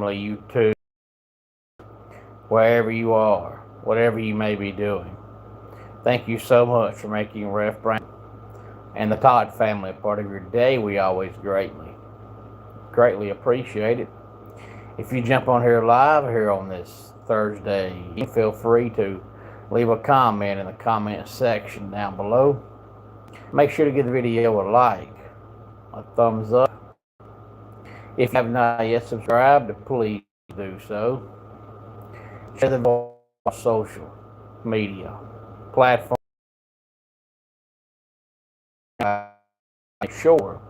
family, you too, wherever you are, whatever you may be doing. Thank you so much for making Ref Brown and the Todd family a part of your day. We always greatly appreciate it. If you jump on here live here on this Thursday, feel free to leave a comment in the comment section down below. Make sure to give the video a like, a thumbs up. If you have not yet subscribed, please do so. Share the video on social media platform. Make sure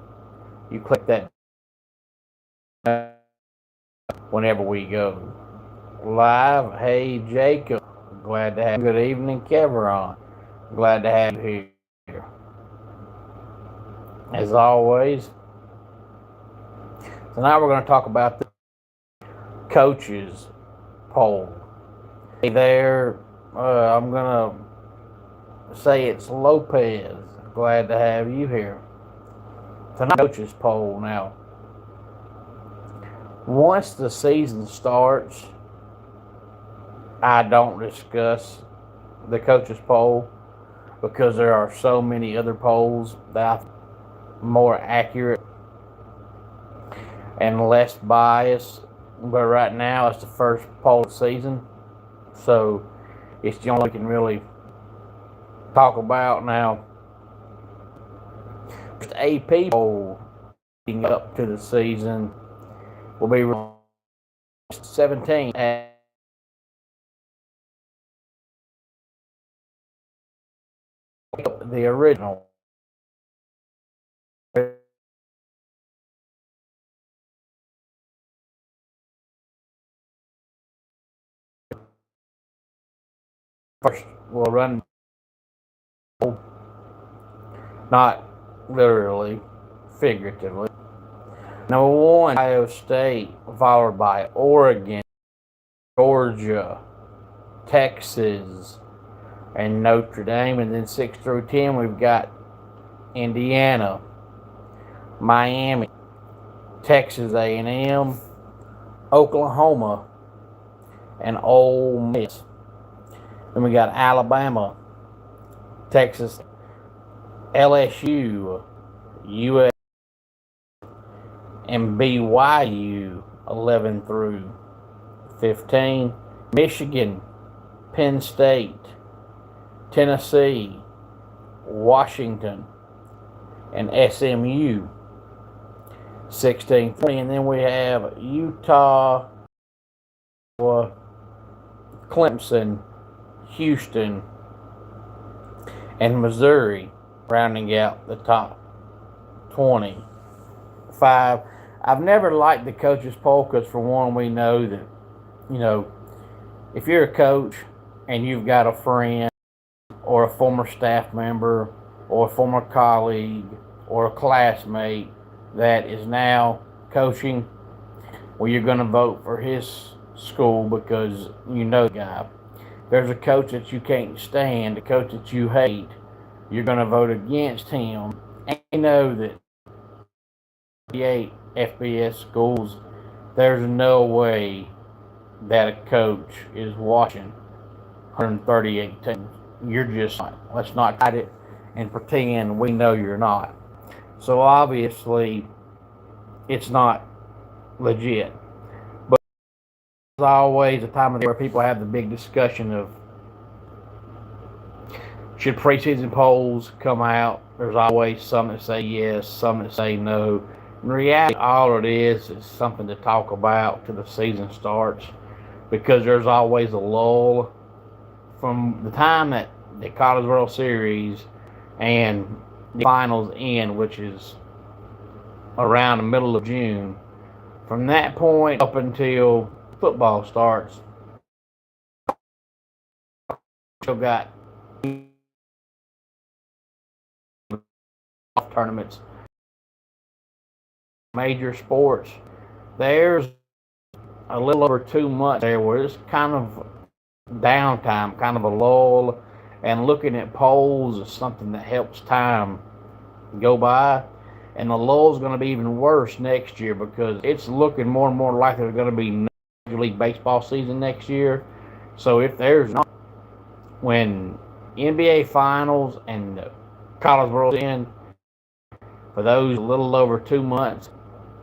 you click that whenever we go live. Hey Jacob, glad to have you. Good evening, Keveron. Glad to have you here. As always, tonight we're going to talk about the coaches poll. Hey there, I'm going to say it's Lopez. Glad to have you here. Tonight, coaches poll. Now, once the season starts, I don't discuss the coaches poll because there are so many other polls that are more accurate and less biased. But right now, it's the first poll of the season, so it's the only we can really talk about now. The AP poll leading up to the season will be 17. The original. First, we'll run, not literally, figuratively. Number 1, Ohio State, followed by Oregon, Georgia, Texas, and Notre Dame. And then 6 through 10, we've got Indiana, Miami, Texas A&M, Oklahoma, and Ole Miss. Then we got Alabama, Texas, LSU, USC, and BYU 11 through 15. Michigan, Penn State, Tennessee, Washington, and SMU 16 through. And then we have Utah, Clemson, Houston, and Missouri rounding out the top 25. I've never liked the coaches poll because, for one, we know that, if you're a coach and you've got a friend or a former staff member or a former colleague or a classmate that is now coaching, well, you're going to vote for his school because you know the guy. There's a coach that you can't stand, a coach that you hate, you're going to vote against him. And you know that 38 FBS schools, there's no way that a coach is watching 138 teams. You're just not. Let's not hide it and pretend we know you're not. So obviously, it's not legit. But there's always a time of the year where people have the big discussion of should preseason polls come out. There's always some that say yes, some that say no. In reality, all it is something to talk about till the season starts, because there's always a lull from the time that the College World Series and the finals end, which is around the middle of June. From that point up until football starts, still got tournaments, major sports. There's a little over 2 months there where it's kind of downtime, kind of a lull, and looking at polls is something that helps time go by. And the lull's going to be even worse next year because it's looking more and more like there's going to be no Major League Baseball season next year. So if there's not, when NBA Finals and the College World end, for those a little over 2 months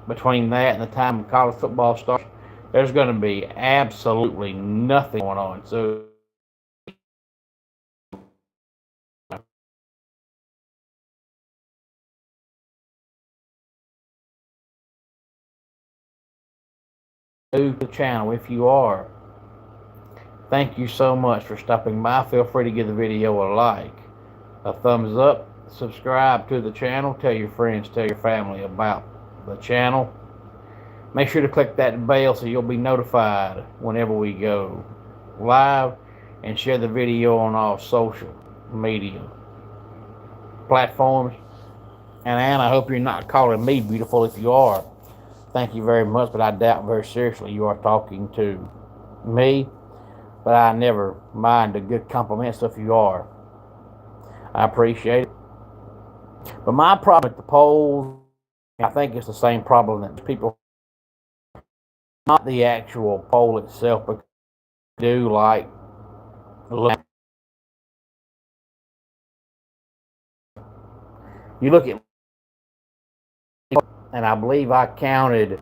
between that and the time college football starts, there's going to be absolutely nothing going on. So new to the channel, if you are, thank you so much for stopping by. Feel free to give the video a like, a thumbs up, subscribe to the channel, tell your friends, tell your family about the channel. Make sure to click that bell so you'll be notified whenever we go live, and share the video on all social media platforms. And Ann, I hope you're not calling me beautiful. If you are, thank you very much, but I doubt very seriously you are talking to me. But I never mind a good compliment, so if you are, I appreciate it. But my problem with the polls, I think it's the same problem that people, not the actual poll itself, but do like you look at, and I believe I counted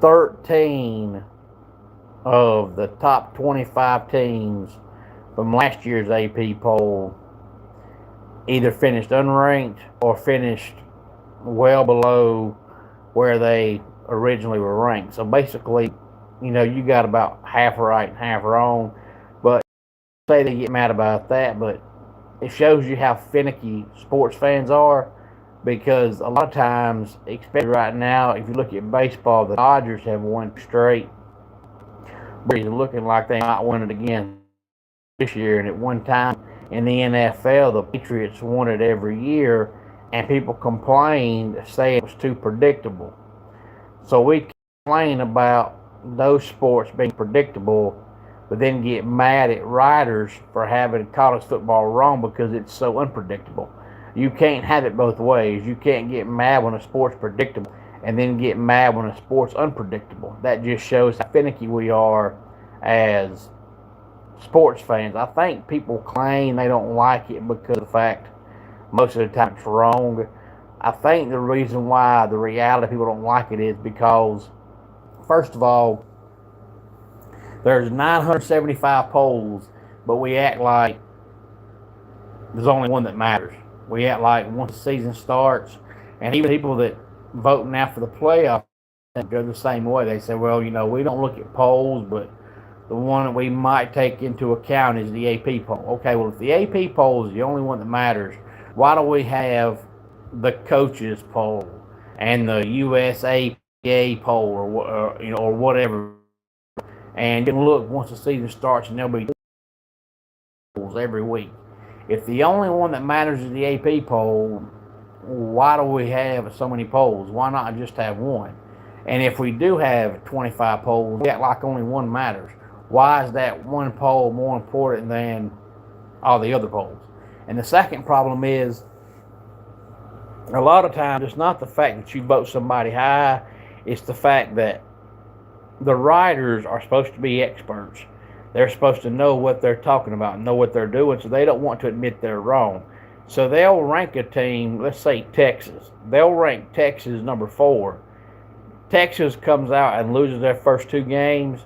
13 of the top 25 teams from last year's AP poll either finished unranked or finished well below where they originally were ranked. So basically, you got about half right and half wrong. But say they get mad about that, but it shows you how finicky sports fans are, because a lot of times, especially right now, if you look at baseball, the Dodgers have won straight. They're looking like they might win it again this year. And at one time in the NFL, the Patriots won it every year, and people complained, saying it was too predictable. So we complain about those sports being predictable, but then get mad at writers for having college football wrong because it's so unpredictable. You can't have it both ways. You can't get mad when a sport's predictable and then get mad when a sport's unpredictable. That just shows how finicky we are as sports fans. I think people claim they don't like it because of the fact most of the time it's wrong. I think the reason why the reality people don't like it is because, first of all, there's 975 polls, but we act like there's only one that matters. We act like once the season starts, and even people that vote now for the playoff go the same way. They say, well, we don't look at polls, but the one that we might take into account is the AP poll. Okay, well, if the AP poll is the only one that matters, why do we have the coaches poll and the USAPA poll or whatever? And you can look once the season starts, and there'll be polls every week. If the only one that matters is the AP poll, why do we have so many polls? Why not just have one? And if we do have 25 polls, we act like only one matters. Why is that one poll more important than all the other polls? And the second problem is, a lot of times it's not the fact that you vote somebody high, it's the fact that the writers are supposed to be experts. They're supposed to know what they're talking about and know what they're doing, so they don't want to admit they're wrong. So they'll rank a team, let's say Texas. They'll rank Texas number 4. Texas comes out and loses their first 2 games,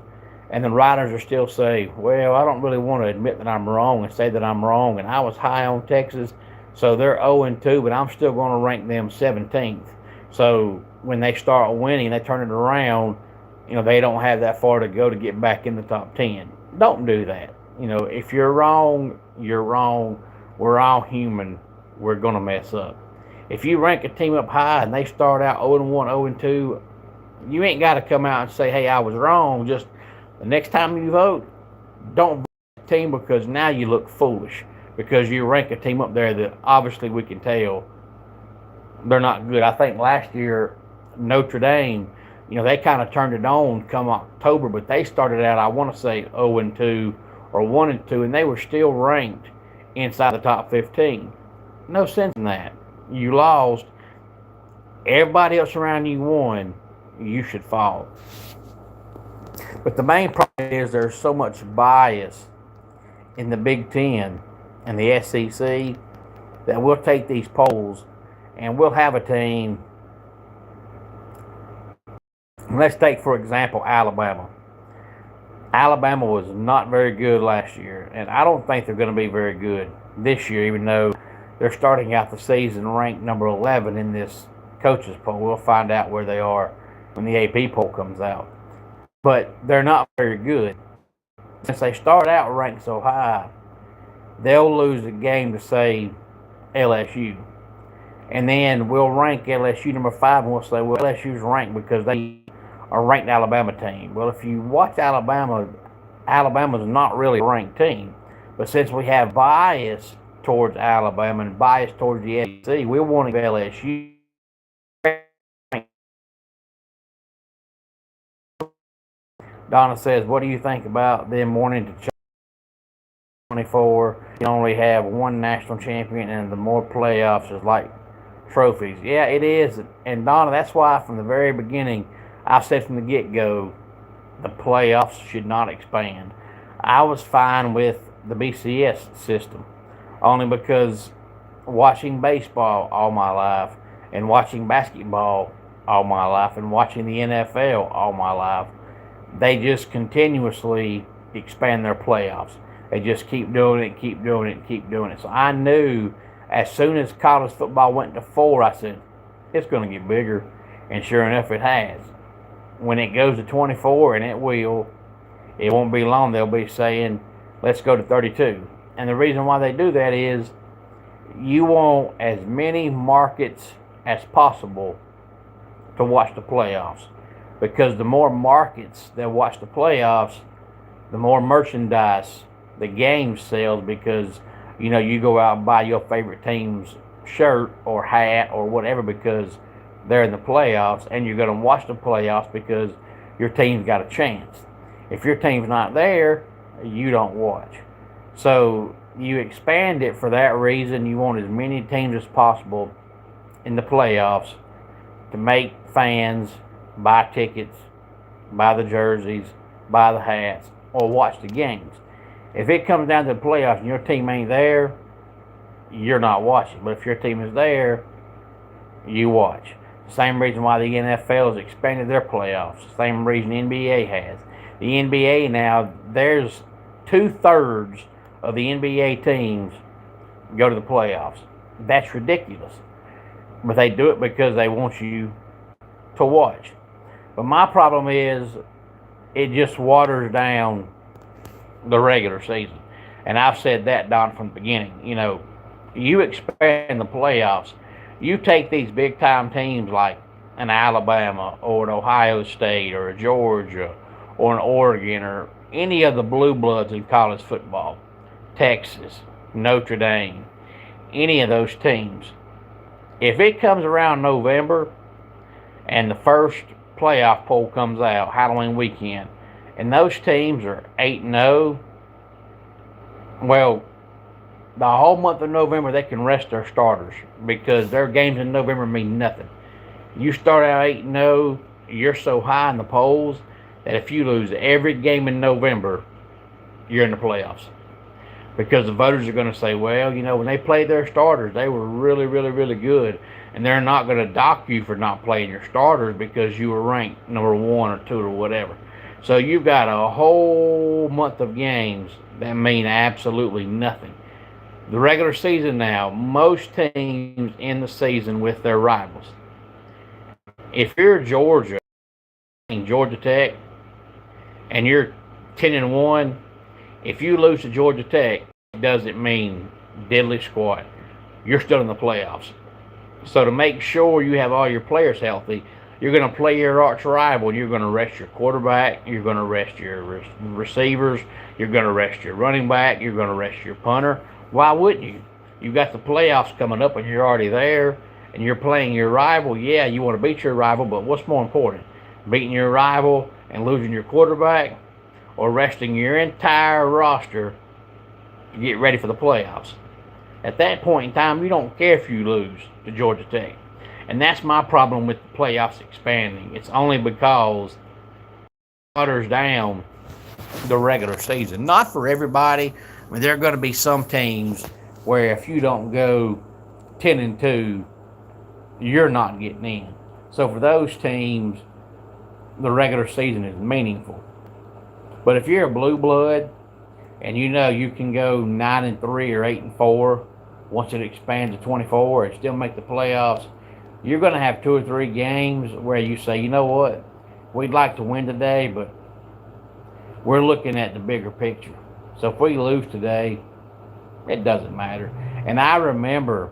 and the writers are still say, well, I don't really want to admit that I'm wrong and say that I'm wrong, and I was high on Texas, so they're 0-2, but I'm still going to rank them 17th. So when they start winning, they turn it around, they don't have that far to go to get back in the top 10. Don't do that. If you're wrong, you're wrong. We're all human. We're going to mess up. If you rank a team up high and they start out 0-1, 0-2, you ain't got to come out and say, hey, I was wrong. Just the next time you vote, don't vote the team, because now you look foolish, because you rank a team up there that obviously we can tell they're not good. I think last year, Notre Dame, they kind of turned it on come October, but they started out, I want to say, 0-2 or 1-2, and they were still ranked inside the top 15. No sense in that. You lost, Everybody else around you won, you should fall. But the main problem is there's so much bias in the Big Ten and the SEC that we'll take these polls and we'll have a team. Let's take, for example, Alabama. Alabama was not very good last year, and I don't think they're going to be very good this year, even though they're starting out the season ranked number 11 in this coaches poll. We'll find out where they are when the AP poll comes out. But they're not very good. Since they start out ranked so high, they'll lose a game to, say, LSU. And then we'll rank LSU number 5, and we'll say, well, LSU's ranked because they are ranked Alabama team. Well, if you watch Alabama, Alabama's not really a ranked team. But since we have bias towards Alabama and bias towards the SEC, we want to give LSU. Donna says, what do you think about them wanting to 24? You only have one national champion, and the more playoffs is like trophies. Yeah, it is. And Donna, that's why from the very beginning, I said from the get-go, the playoffs should not expand. I was fine with the BCS system, only because watching baseball all my life, and watching basketball all my life, and watching the NFL all my life, they just continuously expand their playoffs. They just keep doing it, keep doing it, keep doing it. So I knew as soon as college football went to 4, I said, it's going to get bigger. And sure enough, it has. When it goes to 24, and it will, it won't be long, they'll be saying, let's go to 32. And the reason why they do that is you want as many markets as possible to watch the playoffs. Because the more markets that watch the playoffs, the more merchandise the game sells, because you go out and buy your favorite team's shirt or hat or whatever because they're in the playoffs, and you're going to watch the playoffs because your team's got a chance. If your team's not there, you don't watch. So you expand it for that reason. You want as many teams as possible in the playoffs to make fans buy tickets, buy the jerseys, buy the hats, or watch the games. If it comes down to the playoffs and your team ain't there, you're not watching. But if your team is there, you watch. Same reason why the NFL has expanded their playoffs. Same reason the NBA has. The NBA now, there's 2/3 of the NBA teams go to the playoffs. That's ridiculous. But they do it because they want you to watch. But my problem is it just waters down the regular season. And I've said that, Don, from the beginning. You expand the playoffs. You take these big-time teams like an Alabama or an Ohio State or a Georgia or an Oregon or any of the blue bloods in college football, Texas, Notre Dame, any of those teams. If it comes around November and the first playoff poll comes out, Halloween weekend, and those teams are 8-0, well, the whole month of November they can rest their starters because their games in November mean nothing. You start out 8-0, you're so high in the polls that if you lose every game in November, you're in the playoffs. Because the voters are going to say, well, when they played their starters, they were really, really, really good. And they're not going to dock you for not playing your starters because you were ranked number 1 or 2 or whatever. So you've got a whole month of games that mean absolutely nothing. The regular season now, most teams end the season with their rivals. If you're Georgia, Georgia Tech, and you're 10-1, if you lose to Georgia Tech, it doesn't mean diddly squat. You're still in the playoffs. So to make sure you have all your players healthy, you're going to play your arch rival, and you're going to rest your quarterback, you're going to rest your receivers, you're going to rest your running back, you're going to rest your punter. Why wouldn't you? You've got the playoffs coming up, and you're already there, and you're playing your rival. Yeah, you want to beat your rival, but what's more important? Beating your rival and losing your quarterback, or resting your entire roster to get ready for the playoffs? At that point in time, you don't care if you lose to Georgia Tech. And that's my problem with the playoffs expanding. It's only because it waters down the regular season. Not for everybody. I mean, there are going to be some teams where if you don't go 10-2, you're not getting in. So for those teams, the regular season is meaningful. But if you're a blue blood and you know you can go 9-3 or 8-4 once it expands to 24 and still make the playoffs, you're going to have 2 or 3 games where you say, you know what, we'd like to win today, but we're looking at the bigger picture. So if we lose today, it doesn't matter. And I remember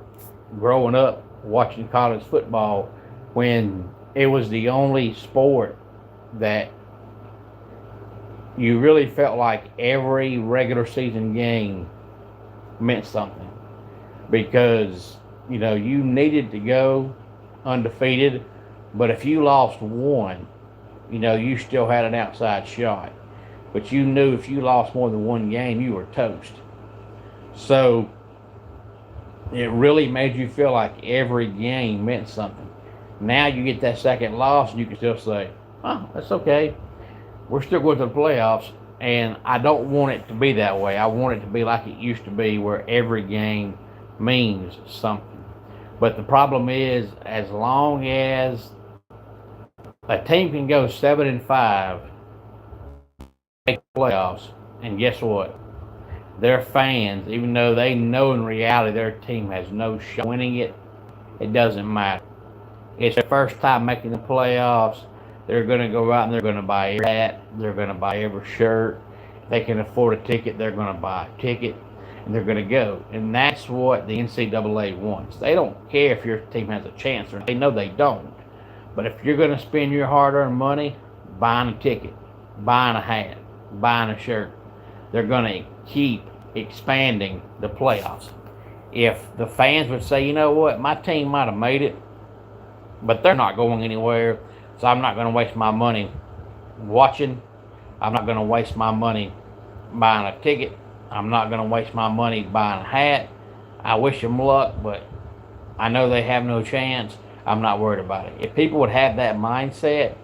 growing up watching college football when it was the only sport that you really felt like every regular season game meant something, because you needed to go undefeated, but if you lost one, you still had an outside shot. But you knew if you lost more than one game, you were toast. So it really made you feel like every game meant something. Now you get that second loss and you can still say, oh, that's okay. We're still going to the playoffs. And I don't want it to be that way. I want it to be like it used to be, where every game means something. But the problem is, as long as a team can go 7-5, make the playoffs, and guess what? Their fans, even though they know in reality their team has no shot winning it, it doesn't matter. It's their first time making the playoffs. They're going to go out and they're going to buy every hat. They're going to buy every shirt. If they can afford a ticket, they're going to buy a ticket, and they're going to go. And that's what the NCAA wants. They don't care if your team has a chance, or they know they don't. But if you're going to spend your hard-earned money buying a ticket, buying a hat, buying a shirt, they're going to keep expanding the playoffs. If the fans would say, you know what, my team might have made it, but they're not going anywhere, so I'm not going to waste my money watching. I'm not going to waste my money buying a ticket. I'm not going to waste my money buying a hat. I wish them luck, but I know they have no chance. I'm not worried about it. If people would have that mindset,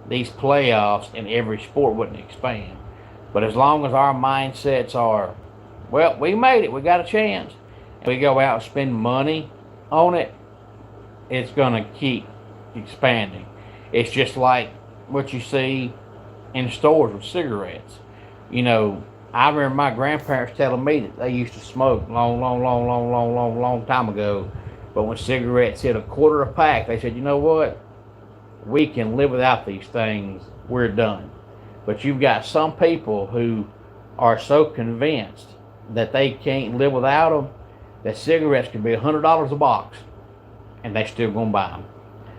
these playoffs in every sport wouldn't expand. But as long as our mindsets are, well, we made it, we got a chance, and we go out and spend money on it, it's going to keep expanding. It's just like what you see in stores with cigarettes. I remember my grandparents telling me that they used to smoke long time ago. But when cigarettes hit $0.25 a pack, they said, you know what? We can live without these things. We're done. But you've got some people who are so convinced that they can't live without them that cigarettes can be $100 a box, and they still gonna buy them.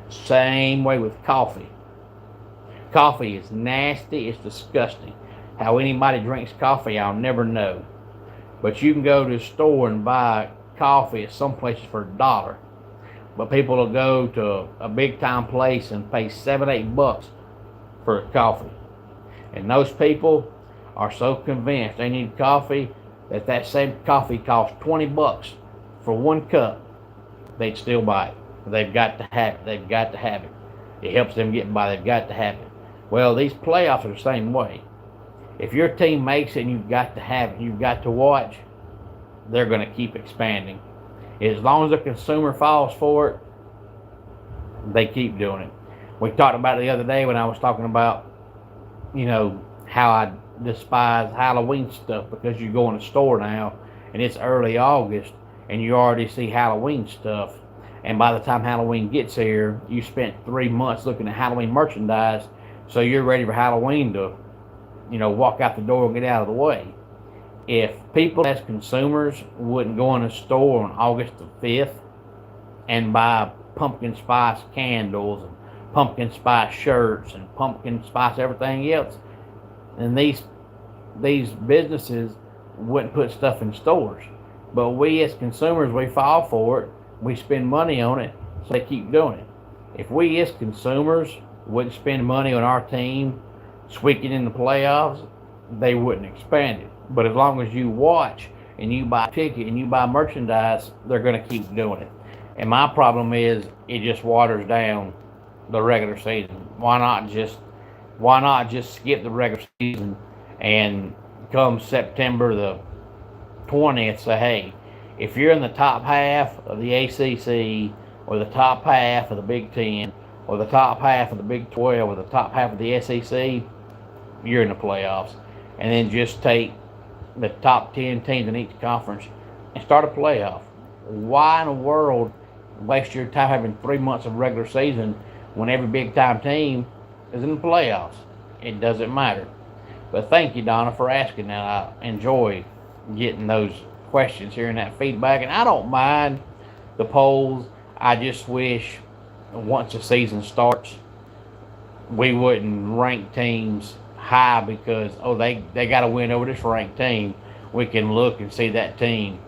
Same way with coffee. Coffee is nasty. It's disgusting. How anybody drinks coffee, I'll never know. But you can go to a store and buy coffee at some places for $1. But people will go to a big time place and pay $7-8 for coffee. And those people are so convinced they need coffee that same coffee costs $20 for 1 cup, they'd still buy it. They've got to have it. They've got to have it. It helps them get by. They've got to have it. Well, these playoffs are the same way. If your team makes it and you've got to have it, you've got to watch, they're going to keep expanding. As long as the consumer falls for it, they keep doing it. We talked about it the other day when I was talking about, how I despise Halloween stuff, because you go in a store now and it's early August and you already see Halloween stuff. And by the time Halloween gets here, you spent 3 months looking at Halloween merchandise, so you're ready for Halloween to, walk out the door and get out of the way. If people as consumers wouldn't go in a store on August the 5th and buy pumpkin spice candles and pumpkin spice shirts and pumpkin spice everything else, then these businesses wouldn't put stuff in stores. But we as consumers, we fall for it. We spend money on it, so they keep doing it. If we as consumers wouldn't spend money on our team squeaking in the playoffs, they wouldn't expand it. But as long as you watch and you buy a ticket and you buy merchandise, they're going to keep doing it. And my problem is it just waters down the regular season. Why not just skip the regular season and come September the 20th say, hey, if you're in the top half of the ACC or the top half of the Big Ten or the top half of the Big 12 or the top half of the SEC, you're in the playoffs. And then just take the top 10 teams in each conference and start a playoff. Why in the world waste your time having 3 months of regular season when every big time team is in the playoffs? It doesn't matter. But thank you, Donna, for asking that. I enjoy getting those questions, hearing that feedback. And I don't mind the polls. I just wish once the season starts, we wouldn't rank teams high because, oh, they got to win over this ranked team. We can look and see that team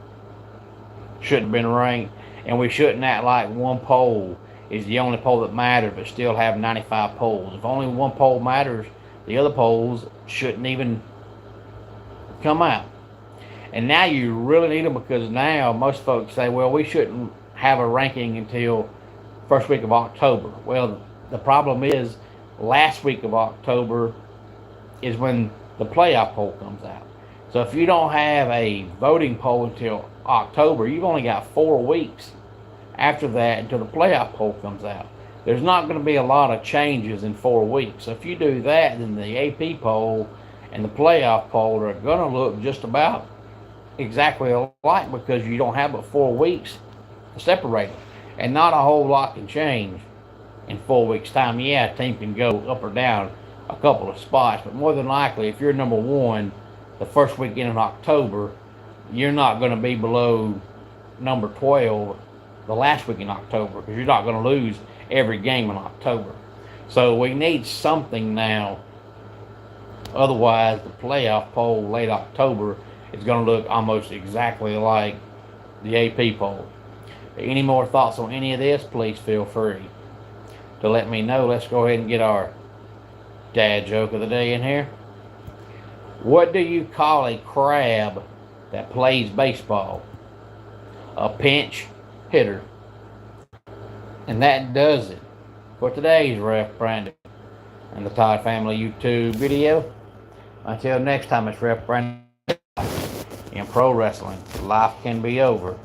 shouldn't have been ranked. And we shouldn't act like one poll is the only poll that matters, but still have 95 polls. If only one poll matters, the other polls shouldn't even come out. And now you really need them, because now most folks say, well, we shouldn't have a ranking until first week of October. Well, the problem is last week of October is when the playoff poll comes out. So if you don't have a voting poll until October, you've only got 4 weeks after that until the playoff poll comes out. There's not going to be a lot of changes in 4 weeks. So if you do that, then the AP poll and the playoff poll are going to look just about exactly alike, because you don't have but 4 weeks to separate them. And not a whole lot can change in 4 weeks' time. Yeah, a team can go up or down a couple of spots, but more than likely, if you're number one the first weekend in October, you're not going to be below number 12 the last week in October, because you're not going to lose every game in October. So we need something now. Otherwise, the playoff poll late October is going to look almost exactly like the AP poll. Any more thoughts on any of this, please feel free to let me know. Let's go ahead and get our dad joke of the day in here. What do you call a crab that plays baseball? A pinch hitter. And that does it for today's Ref Brandon and the Todd Family YouTube video. Until next time, it's Ref Brandon in pro wrestling. Life can be over.